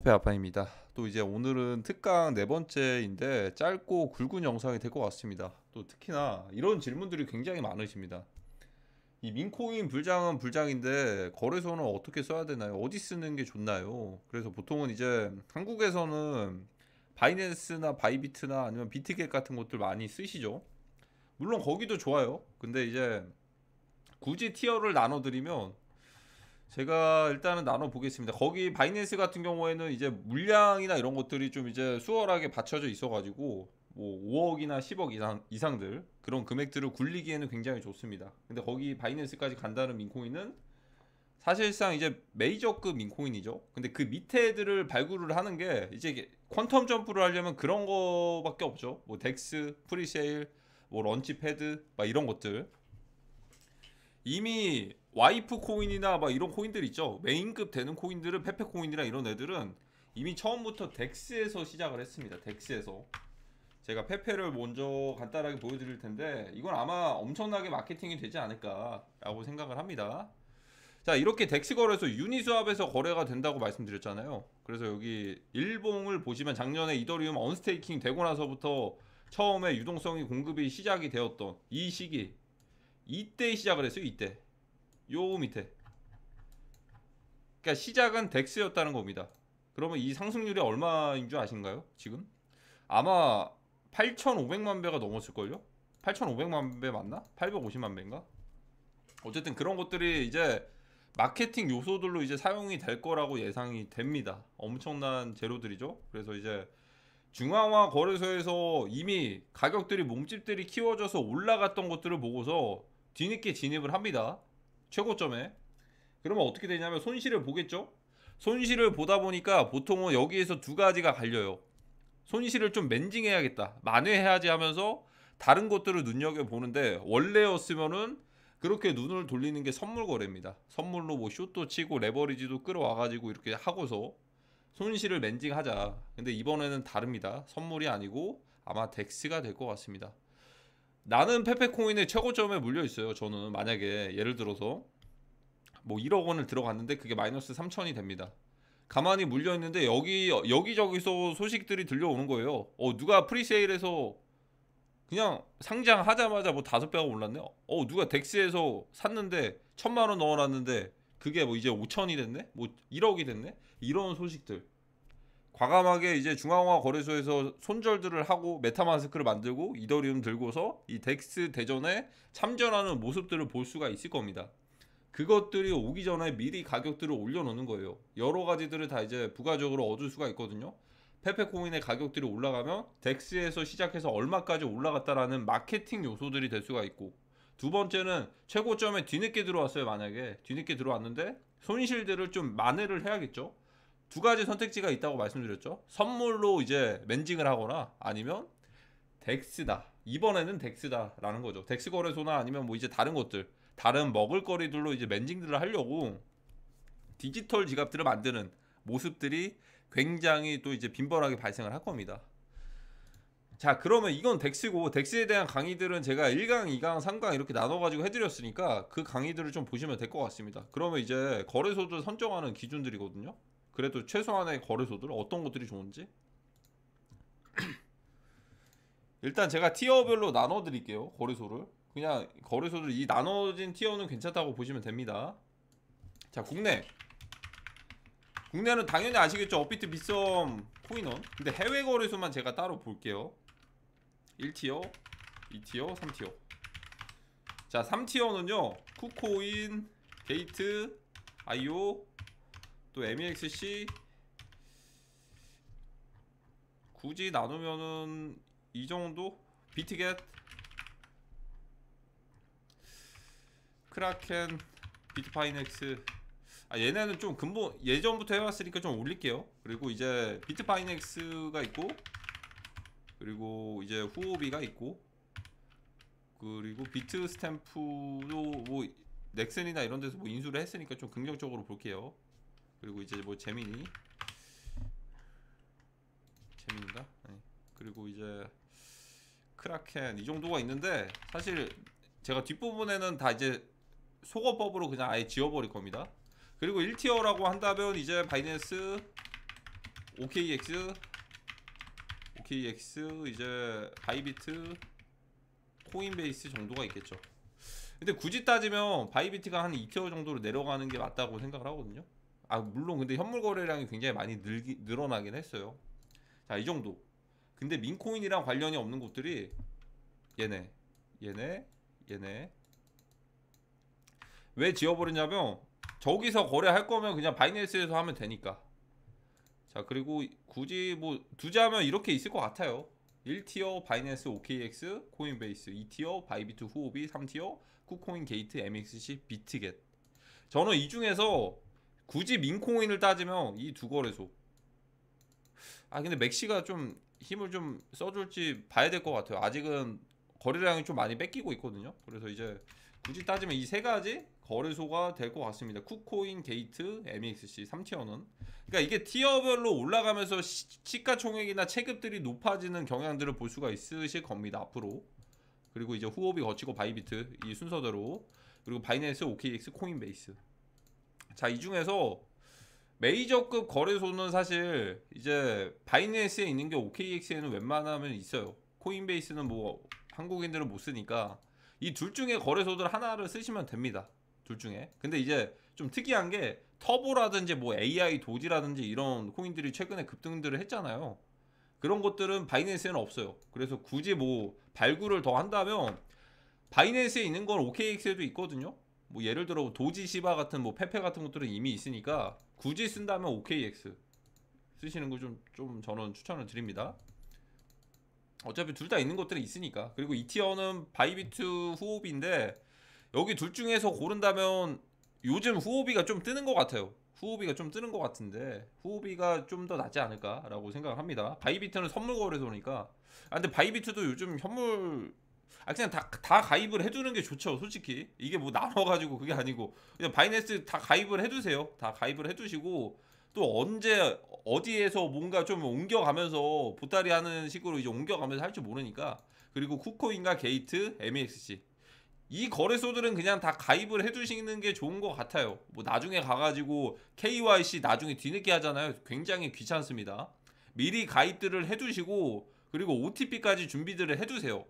페페 아빠입니다. 또 이제 오늘은 특강 네 번째인데 짧고 굵은 영상이 될 것 같습니다. 또 특히나 이런 질문들이 굉장히 많으십니다. 이 민코인 불장은 불장인데 거래소는 어떻게 써야 되나요? 어디 쓰는 게 좋나요? 그래서 보통은 이제 한국에서는 바이낸스나 바이비트나 아니면 비트겟 같은 것들 많이 쓰시죠. 물론 거기도 좋아요. 근데 이제 굳이 티어를 나눠드리면 제가 일단은 나눠 보겠습니다. 거기 바이낸스 같은 경우에는 이제 물량이나 이런 것들이 좀 이제 수월하게 받쳐져 있어가지고 뭐 5억이나 10억 이상들 그런 금액들을 굴리기에는 굉장히 좋습니다. 근데 거기 바이낸스까지 간다는 민코인은 사실상 이제 메이저급 민코인이죠. 근데 그 밑에 애들을 발굴을 하는 게 이제 퀀텀 점프를 하려면 그런 거밖에 없죠. 뭐 덱스, 프리세일, 뭐 런치패드 막 이런 것들. 이미 와이프 코인이나 막 이런 코인들 있죠. 메인급 되는 코인들은 페페 코인이나 이런 애들은 이미 처음부터 덱스에서 시작을 했습니다. 덱스에서. 제가 페페를 먼저 간단하게 보여드릴 텐데 이건 아마 엄청나게 마케팅이 되지 않을까라고 생각을 합니다. 자, 이렇게 덱스 거래소 유니스왑에서 거래가 된다고 말씀드렸잖아요. 그래서 여기 일봉을 보시면 작년에 이더리움 언스테이킹 되고 나서부터 처음에 유동성이 공급이 시작이 되었던 이 시기, 이때 시작을 했어요. 이때 요 밑에, 그러니까 시작은 덱스였다는 겁니다. 그러면 이 상승률이 얼마인 줄 아신가요? 지금 아마 8,500만 배가 넘었을걸요? 8,500만 배 맞나? 850만 배인가? 어쨌든 그런 것들이 이제 마케팅 요소들로 이제 사용이 될 거라고 예상이 됩니다. 엄청난 재료들이죠. 그래서 이제 중앙화 거래소에서 이미 가격들이 몸집들이 키워져서 올라갔던 것들을 보고서 뒤늦게 진입을 합니다. 최고점에. 그러면 어떻게 되냐면 손실을 보겠죠. 손실을 보다 보니까 보통은 여기에서 두 가지가 갈려요. 손실을 좀 맨징해야겠다, 만회해야지 하면서 다른 것들을 눈여겨보는데, 원래였으면은 그렇게 눈을 돌리는 게 선물 거래입니다. 선물로 뭐 숏도 치고 레버리지도 끌어와가지고 이렇게 하고서 손실을 맨징하자. 근데 이번에는 다릅니다. 선물이 아니고 아마 덱스가 될 것 같습니다. 나는 페페코인의 최고점에 물려 있어요. 저는 만약에 예를 들어서 뭐 1억 원을 들어갔는데 그게 마이너스 3천이 됩니다. 가만히 물려 있는데 여기저기서 소식들이 들려오는 거예요. 누가 프리세일에서 그냥 상장하자마자 뭐 5배가 올랐네. 누가 덱스에서 샀는데 1,000만 원 넣어놨는데 그게 뭐 이제 5천이 됐네. 뭐 1억이 됐네. 이런 소식들. 과감하게 이제 중앙화 거래소에서 손절들을 하고 메타마스크를 만들고 이더리움 들고서 이 덱스 대전에 참전하는 모습들을 볼 수가 있을 겁니다. 그것들이 오기 전에 미리 가격들을 올려놓는 거예요. 여러 가지들을 다 이제 부가적으로 얻을 수가 있거든요. 페페코인의 가격들이 올라가면 덱스에서 시작해서 얼마까지 올라갔다라는 마케팅 요소들이 될 수가 있고, 두 번째는 최고점에 뒤늦게 들어왔어요. 만약에 뒤늦게 들어왔는데 손실들을 좀 만회를 해야겠죠. 두 가지 선택지가 있다고 말씀드렸죠. 선물로 이제 맨징을 하거나 아니면 덱스다, 이번에는 덱스다라는 거죠. 덱스 거래소나 아니면 뭐 이제 다른 것들, 다른 먹을거리들로 이제 맨징들을 하려고 디지털 지갑들을 만드는 모습들이 굉장히 또 이제 빈번하게 발생을 할 겁니다. 자, 그러면 이건 덱스고, 덱스에 대한 강의들은 제가 1강, 2강, 3강 이렇게 나눠가지고 해드렸으니까 그 강의들을 좀 보시면 될 것 같습니다. 그러면 이제 거래소들 선정하는 기준들이거든요. 그래도 최소한의 거래소들 어떤 것들이 좋은지 일단 제가 티어별로 나눠드릴게요. 거래소를 그냥 거래소들 이 나눠진 티어는 괜찮다고 보시면 됩니다. 자, 국내는 당연히 아시겠죠. 업비트, 빗썸, 코인원. 근데 해외 거래소만 제가 따로 볼게요. 1티어, 2티어, 3티어. 자, 3티어는요 쿠코인, 게이트, 아이오, 또 MEXC. 굳이 나누면은 이 정도? 비트겟, 크라켄, 비트파이넥스. 얘네는 좀 근본 예전부터 해왔으니까 좀 올릴게요. 그리고 이제 비트파이넥스가 있고, 그리고 이제 후오비가 있고, 그리고 비트 스탬프도 뭐 넥슨이나 이런 데서 뭐 인수를 했으니까 좀 긍정적으로 볼게요. 그리고 이제 뭐 재민인가? 네. 그리고 이제 크라켄 이 정도가 있는데, 사실 제가 뒷부분에는 다 이제 속어법으로 그냥 아예 지워버릴 겁니다. 그리고 1티어라고 한다면 이제 바이낸스, OKX 이제 바이비트 코인베이스 정도가 있겠죠. 근데 굳이 따지면 바이비트가 한 2티어 정도로 내려가는 게 맞다고 생각을 하거든요. 아 물론 근데 현물 거래량이 굉장히 많이 늘어나긴 했어요. 자 이 정도. 근데 민코인이랑 관련이 없는 곳들이 얘네 왜 지워버리냐면 저기서 거래할 거면 그냥 바이낸스에서 하면 되니까. 자 그리고 굳이 뭐 두자면 이렇게 있을 것 같아요. 1티어 바이낸스 OKX 코인베이스, 2티어 바이비트 후오비, 3티어 쿠코인 게이트 MXC 비트겟. 저는 이 중에서 굳이 민코인을 따지면 이 두 거래소. 아 근데 맥시가 좀 힘을 좀 써줄지 봐야 될 것 같아요. 아직은 거래량이 좀 많이 뺏기고 있거든요. 그래서 이제 굳이 따지면 이 세 가지 거래소가 될 것 같습니다. 쿠코인, 게이트, MEXC 3티어는. 그러니까 이게 티어별로 올라가면서 시가총액이나 체급들이 높아지는 경향들을 볼 수가 있으실 겁니다. 앞으로. 그리고 이제 후오비 거치고 바이비트 이 순서대로. 그리고 바이낸스, OKX, 코인베이스. 자, 이 중에서 메이저급 거래소는 사실 이제 바이낸스에 있는 게 OKX에는 웬만하면 있어요. 코인베이스는 뭐 한국인들은 못 쓰니까 이 둘 중에 거래소들 하나를 쓰시면 됩니다. 둘 중에. 근데 이제 좀 특이한 게 터보라든지 뭐 AI 도지라든지 이런 코인들이 최근에 급등들을 했잖아요. 그런 것들은 바이낸스에는 없어요. 그래서 굳이 뭐 발굴을 더 한다면 바이낸스에 있는 건 OKX에도 있거든요. 뭐 예를 들어 도지시바 같은 뭐 페페 같은 것들은 이미 있으니까 굳이 쓴다면 OKX 쓰시는 거 좀 저는 추천을 드립니다. 어차피 둘 다 있는 것들이 있으니까. 그리고 이티어는 바이비트 후오비인데 여기 둘 중에서 고른다면 요즘 후오비가 좀 뜨는 것 같아요. 후오비가 좀 뜨는 것 같은데 후오비가 좀 더 낫지 않을까라고 생각을 합니다. 바이비트는 선물 거래소니까. 아 근데 바이비트도 요즘 현물 그냥 다 가입을 해두는 게 좋죠. 솔직히 이게 뭐 나눠가지고 그게 아니고 그냥 바이낸스 다 가입을 해두세요. 다 가입을 해두시고 또 언제 어디에서 뭔가 좀 옮겨가면서 보따리 하는 식으로 이제 옮겨가면서 할 줄 모르니까. 그리고 쿠코인과 게이트, MEXC 이 거래소들은 그냥 다 가입을 해두시는 게 좋은 것 같아요. 뭐 나중에 가가지고 KYC 나중에 뒤늦게 하잖아요. 굉장히 귀찮습니다. 미리 가입들을 해두시고 그리고 OTP까지 준비들을 해두세요.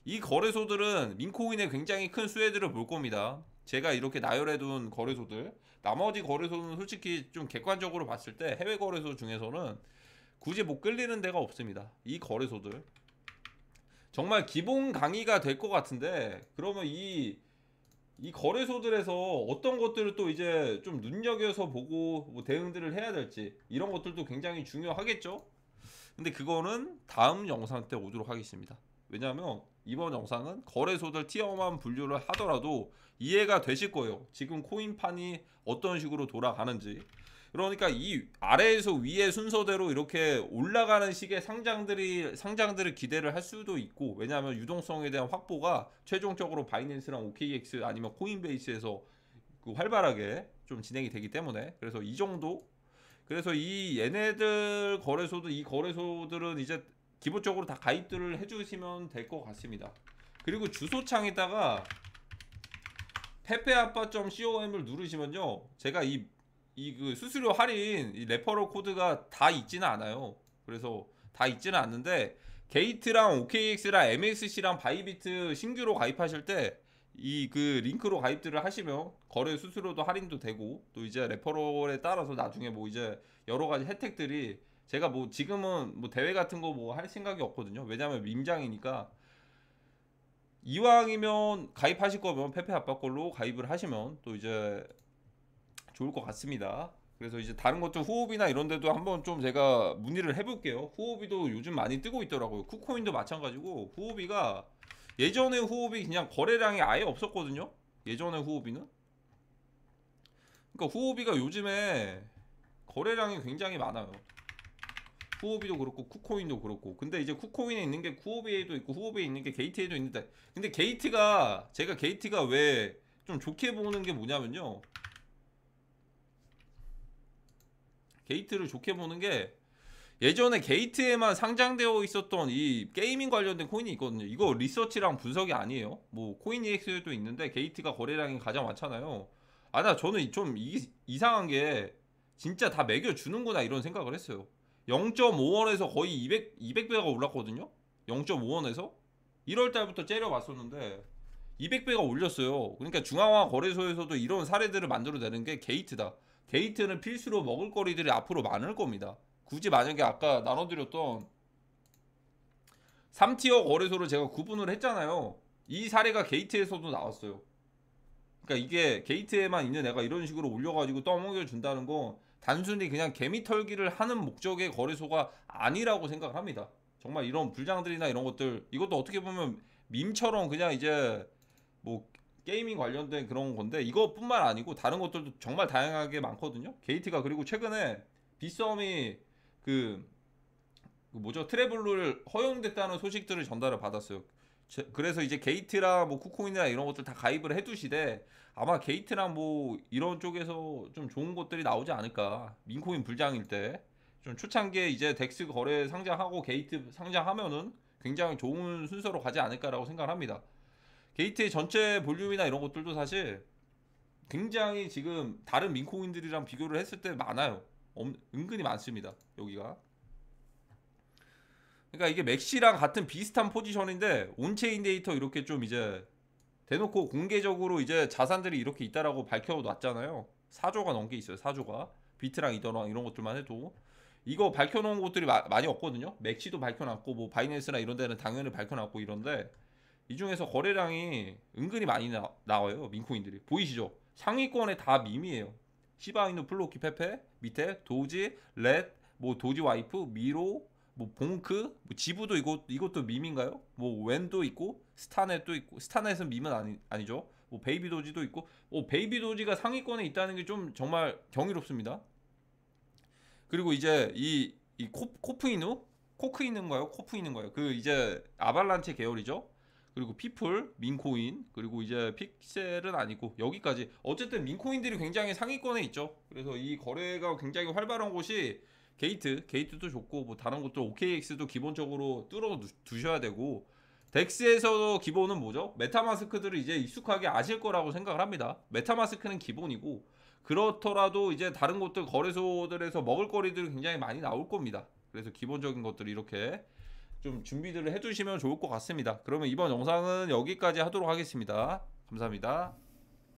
이 거래소들은 민코인에 굉장히 큰 수혜들을 볼 겁니다. 제가 이렇게 나열해둔 거래소들 나머지 거래소는 솔직히 좀 객관적으로 봤을 때 해외 거래소 중에서는 굳이 뭐 끌리는 데가 없습니다. 이 거래소들 정말 기본 강의가 될 것 같은데 그러면 이 거래소들에서 어떤 것들을 또 이제 좀 눈여겨서 보고 뭐 대응들을 해야 될지 이런 것들도 굉장히 중요하겠죠. 근데 그거는 다음 영상 때 오도록 하겠습니다. 왜냐하면 이번 영상은 거래소들 티어만 분류를 하더라도 이해가 되실 거예요. 지금 코인판이 어떤 식으로 돌아가는지. 그러니까 이 아래에서 위의 순서대로 이렇게 올라가는 식의 상장들을 기대를 할 수도 있고, 왜냐하면 유동성에 대한 확보가 최종적으로 바이낸스랑 OKX 아니면 코인베이스에서 그 활발하게 좀 진행이 되기 때문에. 그래서 이 정도. 그래서 이 얘네들 거래소도 이 거래소들은 이제 기본적으로 다 가입들을 해주시면 될 것 같습니다. 그리고 주소창에다가 pepeapa.com을 누르시면요, 제가 그 수수료 할인 이 레퍼럴 코드가 다 있지는 않아요. 그래서 다 있지는 않는데 게이트랑 OKX랑 MXC랑 바이비트 신규로 가입하실 때 이 그 링크로 가입들을 하시면 거래 수수료도 할인도 되고 또 이제 레퍼럴에 따라서 나중에 뭐 이제 여러 가지 혜택들이 제가 뭐 지금은 뭐 대회 같은 거 뭐 할 생각이 없거든요. 왜냐면 민장이니까. 이왕이면 가입하실 거면 페페 아빠 걸로 가입을 하시면 또 이제 좋을 것 같습니다. 그래서 이제 다른 것도 후오비나 이런 데도 한번 좀 제가 문의를 해볼게요. 후오비도 요즘 많이 뜨고 있더라고요. 쿠코인도 마찬가지고 후오비가 예전에 후오비 그냥 거래량이 아예 없었거든요. 예전에 후오비는. 그러니까 후오비가 요즘에 거래량이 굉장히 많아요. 후오비도 그렇고 쿠코인도 그렇고. 근데 이제 쿠코인에 있는 게 후오비에도 있고 후오비에 있는 게 게이트에도 있는데, 근데 제가 게이트가 왜 좀 좋게 보는 게 뭐냐면요, 게이트를 좋게 보는 게 예전에 게이트에만 상장되어 있었던 이 게이밍 관련된 코인이 있거든요. 이거 리서치랑 분석이 아니에요. 뭐 코인EX에도 있는데 게이트가 거래량이 가장 많잖아요. 저는 좀 이상한 게 진짜 다 매겨주는구나 이런 생각을 했어요. 0.5원에서 거의 200배가 올랐거든요. 0.5원에서 1월 달부터 째려봤었는데 200배가 올렸어요. 그러니까 중앙화 거래소에서도 이런 사례들을 만들어내는 게 게이트다. 게이트는 필수로 먹을거리들이 앞으로 많을 겁니다. 굳이 만약에 아까 나눠드렸던 3티어 거래소를 제가 구분을 했잖아요. 이 사례가 게이트에서도 나왔어요. 그러니까 이게 게이트에만 있는 애가 이런 식으로 올려가지고 떠먹여 준다는 건 단순히 그냥 개미 털기를 하는 목적의 거래소가 아니라고 생각을 합니다. 정말 이런 불장들이나 이런 것들, 이것도 어떻게 보면 밈처럼 그냥 이제 뭐 게이밍 관련된 그런 건데, 이것뿐만 아니고 다른 것들도 정말 다양하게 많거든요. 게이트가 그리고 최근에 빗썸이 그 뭐죠, 트래블을 허용됐다는 소식들을 전달을 받았어요. 그래서 이제 게이트랑 뭐 쿠코인이나 이런 것들 다 가입을 해두시되 아마 게이트랑 뭐 이런 쪽에서 좀 좋은 것들이 나오지 않을까. 민코인 불장일 때 좀 초창기에 이제 덱스 거래 상장하고 게이트 상장하면은 굉장히 좋은 순서로 가지 않을까라고 생각을 합니다. 게이트의 전체 볼륨이나 이런 것들도 사실 굉장히 지금 다른 민코인들이랑 비교를 했을 때 많아요. 은근히 많습니다. 여기가. 그러니까 이게 맥시랑 같은 비슷한 포지션인데 온체인 데이터 이렇게 좀 이제 대놓고 공개적으로 이제 자산들이 이렇게 있다라고 밝혀놨잖아요. 4조가 넘게 있어요. 4조가 비트랑 이더랑 이런 것들만 해도 이거 밝혀놓은 곳들이 많이 없거든요. 맥시도 밝혀놨고 뭐 바이낸스나 이런 데는 당연히 밝혀놨고 이런데 이 중에서 거래량이 은근히 많이 나와요. 민코인들이 보이시죠? 상위권에 다 밈이에요. 시바이누, 플로키, 페페 밑에 도지, 렛, 뭐 도지 와이프, 미로, 뭐 봉크, 뭐 지부도 이것도 밈인가요? 뭐 웬도 있고 스타넷도 있고, 스타넷은 밈은 아니죠. 뭐 베이비 도지도 있고, 베이비 도지가 상위권에 있다는 게 좀 정말 경이롭습니다. 그리고 이제 이 코프이누, 코크이는가요? 코프이는가요? 그 이제 아발란체 계열이죠. 그리고 피플, 민코인, 그리고 이제 픽셀은 아니고 여기까지. 어쨌든 민코인들이 굉장히 상위권에 있죠. 그래서 이 거래가 굉장히 활발한 곳이 게이트도 좋고 뭐 다른 것도 OKX도 기본적으로 뚫어 두셔야 되고, 덱스에서 기본은 뭐죠? 메타마스크들을 이제 익숙하게 아실 거라고 생각을 합니다. 메타마스크는 기본이고, 그렇더라도 이제 다른 곳들 거래소들에서 먹을거리들이 굉장히 많이 나올 겁니다. 그래서 기본적인 것들 이렇게 좀 준비들을 해두시면 좋을 것 같습니다. 그러면 이번 영상은 여기까지 하도록 하겠습니다. 감사합니다.